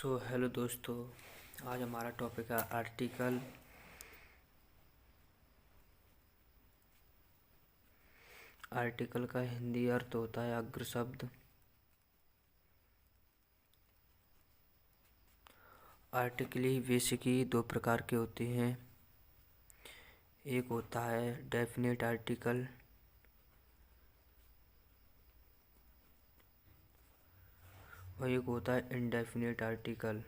Hello दोस्तों। आज हमारा टॉपिक है आर्टिकल। आर्टिकल का हिंदी अर्थ होता है अग्र शब्द। आर्टिकल ही बेसिकली दो प्रकार के होते हैं। एक होता है डेफिनेट आर्टिकल और एक होता है इनडेफिनेट आर्टिकल।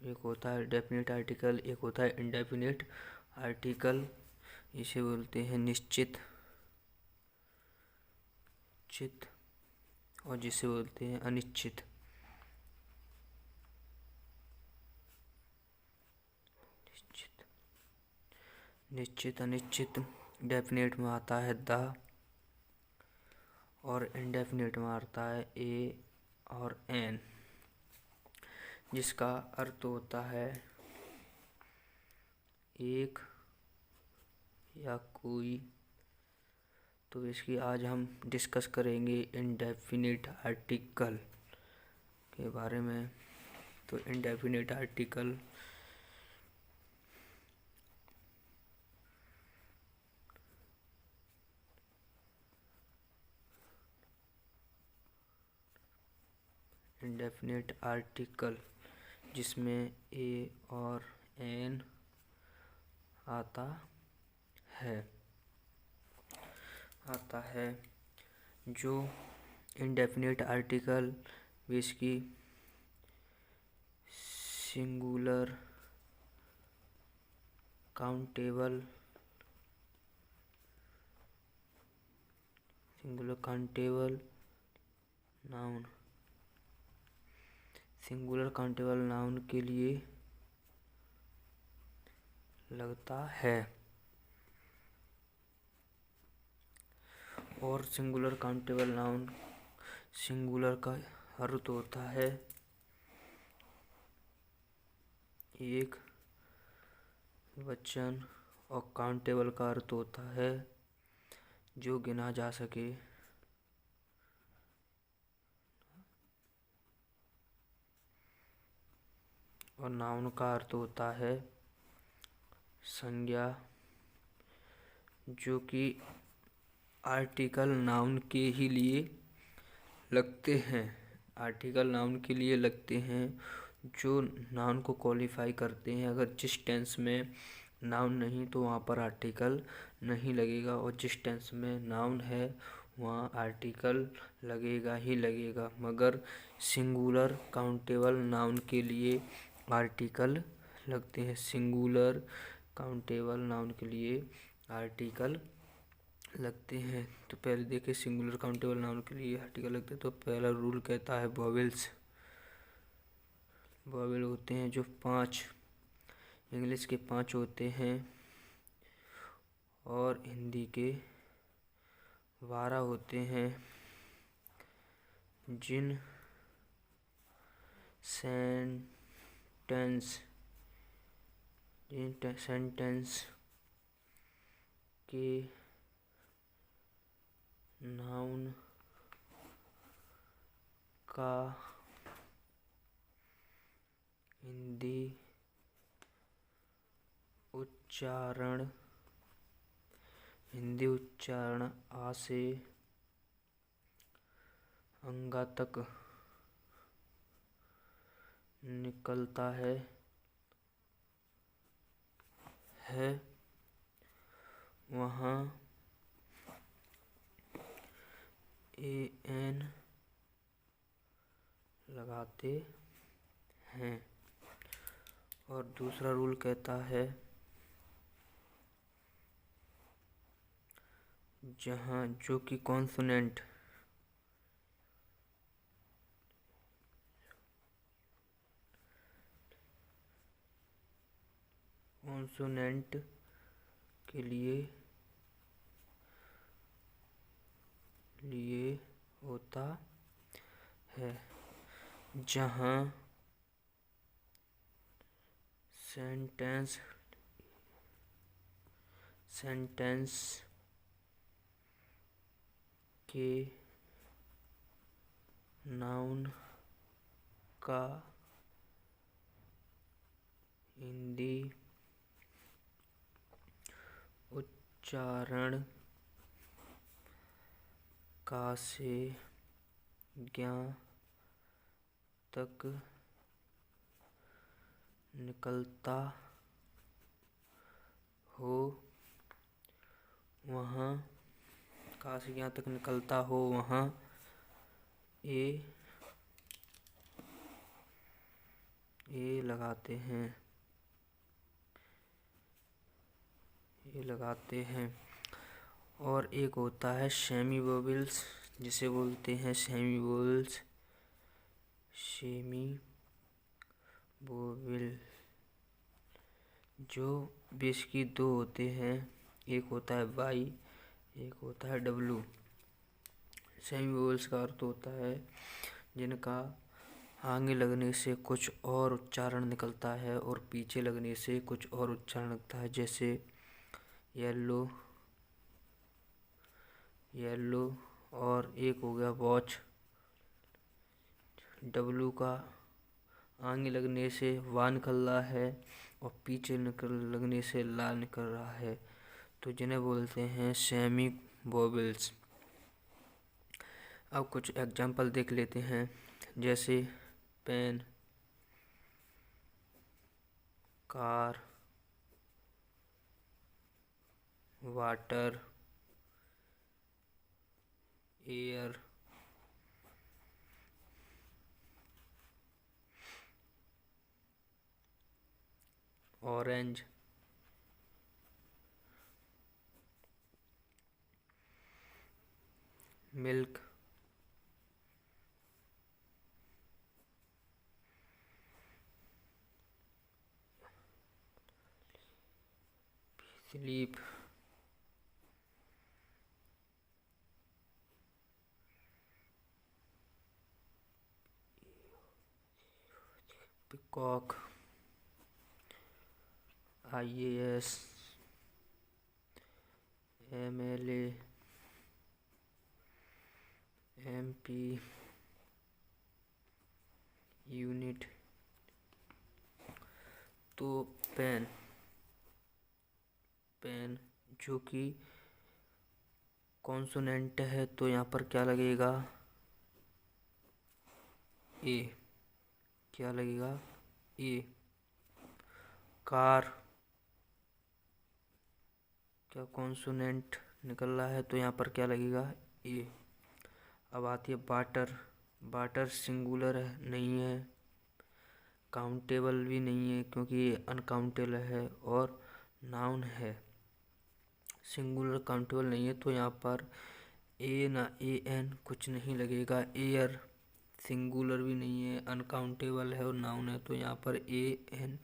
एक होता है डेफिनेट आर्टिकल, एक होता है इनडेफिनेट आर्टिकल। इसे बोलते हैं निश्चित चित और जिसे बोलते हैं अनिश्चित। निश्चित अनिश्चित डेफिनेट में आता है द और इनडेफिनेट में आता है ए और एन, जिसका अर्थ होता है एक या कोई। तो इसकी आज हम डिस्कस करेंगे इनडेफिनिट आर्टिकल के बारे में। तो इनडेफिनिट आर्टिकल जिसमें ए और एन आता है जो इनडेफिनिट आर्टिकल जिसकी सिंगुलर काउंटेबल नाउन के लिए लगता है और सिंगुलर काउंटेबल नाउन सिंगुलर का अर्थ होता है एक वचन और काउंटेबल का अर्थ होता है जो गिना जा सके। और नाउन का अर्थ होता है संज्ञा, जो कि आर्टिकल नाउन के ही लिए लगते हैं। आर्टिकल नाउन के लिए लगते हैं जो नाउन को क्वालिफाई करते हैं। अगर जिस टेंस में नाउन नहीं तो वहाँ पर आर्टिकल नहीं लगेगा, और जिस टेंस में नाउन है वहाँ आर्टिकल लगेगा ही लगेगा। मगर सिंगुलर काउंटेबल नाउन के लिए आर्टिकल लगते हैं। सिंगुलर काउंटेबल नाउन के लिए आर्टिकल लगते हैं। तो पहले देखिए सिंगुलर काउंटेबल नाउन के लिए आर्टिकल लगते हैं। तो पहला रूल कहता है वॉवेल्स। वॉवेल होते हैं जो 5 इंग्लिश के 5 होते हैं और हिंदी के 12 होते हैं, जिन सेंटेंस के नाउन का हिंदी उच्चारण आ से अंगा तक निकलता है वहाँ ए एन लगाते हैं। और दूसरा रूल कहता है जहाँ जो कि कॉन्सोनेंट के लिए होता है, जहाँ सेंटेंस के नाउन का हिंदी उच्चारण का से ज्ञ तक निकलता हो वहाँ का से ज्ञ तक निकलता हो वहाँ ए लगाते हैं। और एक होता है सेमी वोवेल्स, जिसे बोलते हैं सेमी वोवेल्स। सेमी वोवेल जो बेसिकली दो होते हैं, एक होता है वाई, एक होता है डब्लू। सेमी वोवेल्स का अर्थ होता है जिनका आगे लगने से कुछ और उच्चारण निकलता है और पीछे लगने से कुछ और उच्चारण निकलता है, जैसे येलो, और एक हो गया वॉच। डब्लू का आगे लगने से वा निकल रहा है और पीछे लगने से ला निकल रहा है, तो जिन्हें बोलते हैं सेमी वोवेल्स। अब कुछ एग्जाम्पल देख लेते हैं, जैसे pen, car, water, air, orange, milk, sleep, peacock, IAS, MLA, MP, unit. तो पेन जो कि कॉन्सोनेंट है, तो यहाँ पर क्या लगेगा, ए। क्या लगेगा, ए। कार, क्या कॉन्सोनेंट निकल रहा है, तो यहाँ पर क्या लगेगा, ए। अब आती है वाटर सिंगुलर नहीं है, काउंटेबल भी नहीं है क्योंकि ये अनकाउंटेबल है, और नाउन है। सिंगुलर काउंटेबल नहीं है, तो यहाँ पर ए ना AN कुछ नहीं लगेगा। एयर सिंगुलर भी नहीं है, अनकाउंटेबल है और नाउन है, तो यहाँ पर AN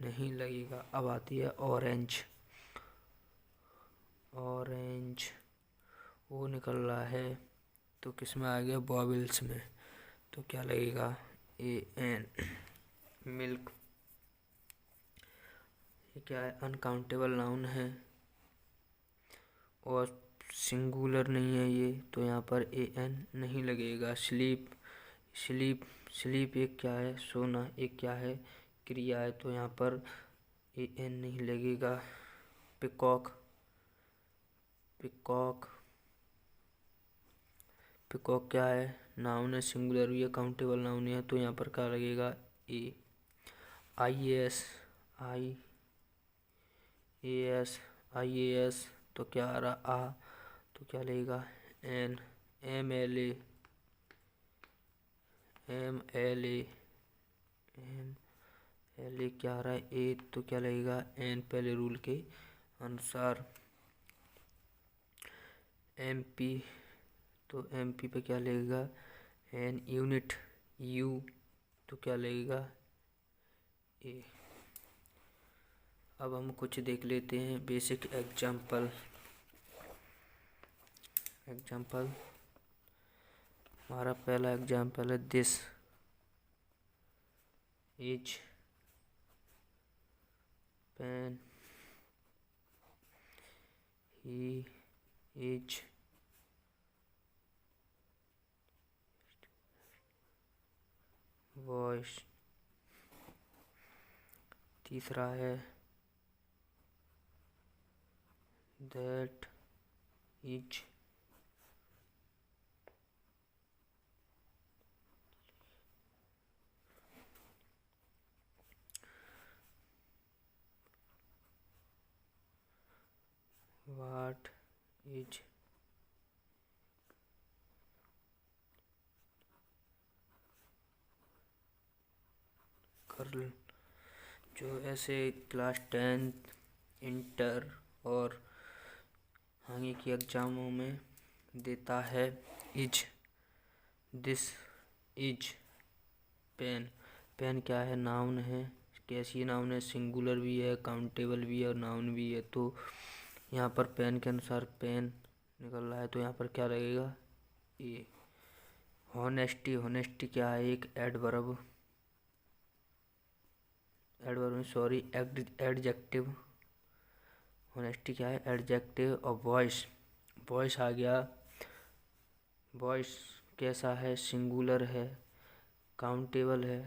नहीं लगेगा। अब आती है ऑरेंज वो निकल रहा है, तो किस में आ गया, वोवेल्स में, तो क्या लगेगा, AN। मिल्क, ये क्या है, अनकाउंटेबल नाउन है और सिंगुलर नहीं है ये, तो यहाँ पर AN नहीं लगेगा। स्लीप एक क्या है, सोना, एक क्या है, क्रिया है, तो यहाँ पर AN नहीं लगेगा। पिकॉक क्या है, नाउन है, सिंगुलर भी है, काउंटेबल नाउन है, तो यहाँ पर क्या लगेगा, ए। IAS तो क्या आ रहा, तो क्या लगेगा, N। MLA क्या आ रहा है, ए, तो क्या लगेगा, N पहले रूल के अनुसार। MP, तो MP पे क्या लगेगा, N। यूनिट, U, तो क्या लगेगा, ए। अब हम कुछ देख लेते हैं बेसिक एग्जाम्पल। हमारा पहला एग्जाम्पल है this is pen, he is voice. तीसरा है that is what is girl. जो ऐसे क्लास 10th इंटर और आगे की एग्जामों में देता है। Is, this is pen. Pen क्या है? नाउन है। कैसी नाउन है? सिंगुलर भी है, काउंटेबल भी है और नाउन भी है। तो यहाँ पर पेन के अनुसार पेन निकल रहा है, तो यहाँ पर क्या लगेगा? ए। हॉनेस्टी। हॉनेस्टी क्या है? एक एडवर्ब, सॉरी एडजेक्टिव। हॉनेस्टी क्या है? एडजेक्टिव। और वॉइस, वॉइस आ गया। वॉइस कैसा है? सिंगुलर है, काउंटेबल है,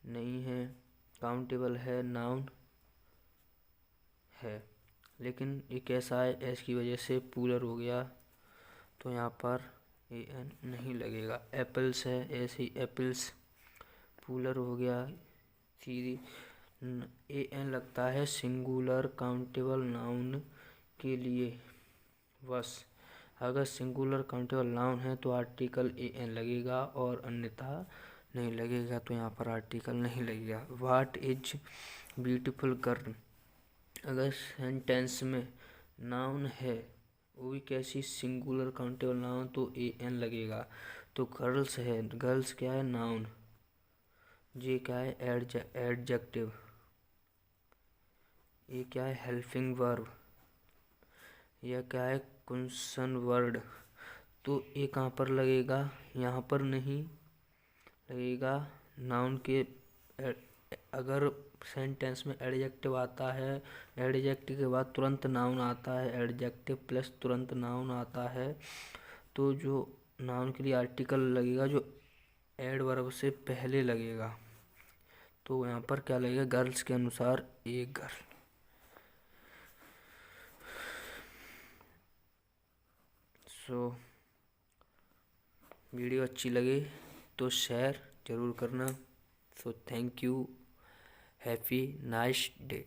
नहीं है, काउंटेबल है, नाउन है। लेकिन ये कैसा है? एस की वजह से प्लूरल हो गया, तो यहाँ पर ए एन नहीं लगेगा। एप्पल्स है, ऐसे ही एप्पल्स प्लूरल हो गया। सीधी ए एन लगता है सिंगुलर काउंटेबल नाउन के लिए बस। अगर सिंगुलर काउंटेबल नाउन है तो आर्टिकल ए एन लगेगा और अन्यथा नहीं लगेगा, तो यहाँ पर आर्टिकल नहीं लगेगा। What is beautiful girl. अगर सेंटेंस में नाउन है, वो भी कैसी? सिंगुलर काउंटेबल नाउन, तो ए एन लगेगा। तो गर्ल्स है, गर्ल्स क्या है? नाउन। ये क्या है? एडजेक्टिव। ये क्या है? Helping verb. यह क्या है? Question word. तो ये कहाँ पर लगेगा? यहाँ पर नहीं लगेगा। नाउन के अगर सेंटेंस में एडजेक्टिव आता है, एडजेक्टिव के बाद तुरंत नाउन आता है, एडजेक्टिव प्लस तुरंत नाउन आता है, तो जो नाउन के लिए आर्टिकल लगेगा जो एडवर्ब से पहले लगेगा। तो यहाँ पर क्या लगेगा? गर्ल्स के अनुसार ए गर्ल। सो वीडियो अच्छी लगे तो शेयर ज़रूर करना। So thank you. Happy nice day.